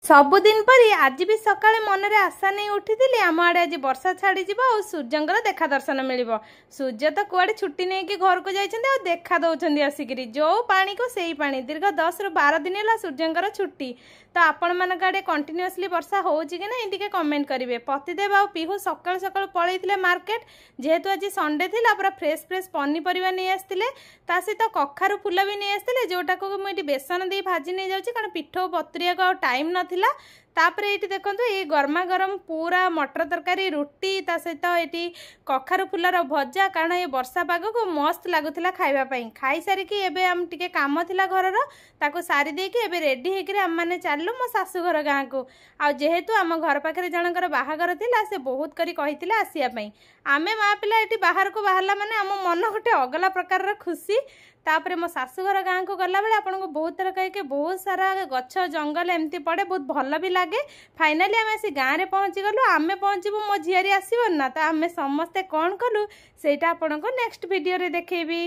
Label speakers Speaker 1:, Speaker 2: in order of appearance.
Speaker 1: सबुदिन परी आज भी सकाळे मनरे आशा नहीं उठी आम आड़े आज वर्षा छाड़ी जीव और सूर्यंकर देखा दर्शन मिल सूर्य तो कुआड़े छुट्टी नहीं कि घर को जाइए देखा दौरान आसिक जो पानी को सही पानी दीर्घ 10 ରୁ 12 दिन है सूर्यंकर छुट्टी तो आपण मान आड़े कंटिन्यूअसली वर्षा होगी कि नहीं टी कमेंट करेंगे। पतिदेव आ पिहू सकाल सकाल पलैते मार्केट जेहेतु आज संडे थी पूरा फ्रेश फ्रेश पनीपरिया नहीं आसते सहित कखारू फूल भी नहीं आसते जोटा को मुझे बेसन दे भाजी नहीं जाऊँगी कारण पिठो बतुरिया को टाइम नाला तापर ये देखो ये गरमा गरम पूरा मटर तरकारी रुटी ता सहित ये कखारू फुलर भजा कारण ये वर्षा पाग को मस्त लगुला खावाई खाई सारिकी एबे आम टिके काम थिला घरर ताको सारी देकी एबे रेडी होकर आम मैंने चलू मो शाशुघर गाँ को आ जेहेतु आम घर पाखे जनकर बाहागर थिला से बहुत करी कहिथिले आसिया आमे माँ पिला ये बाहर को बाहरला माने आम मन गोटे अगला प्रकार खुशी तापर मो शाशुघर गाँ को गला बेले आपन को बहुत तरह कहे बहुत सारा गछ जंगल एमती पड़े बहुत भल भी लगे। फाइनाली आम आसी गाँव में पहुँची गलु आमे पहुँचबू मो झियारी आसबन ना तो आमे समस्ते कौन कलु सेटा आपन को नेक्स्ट वीडियो रे देखेबी।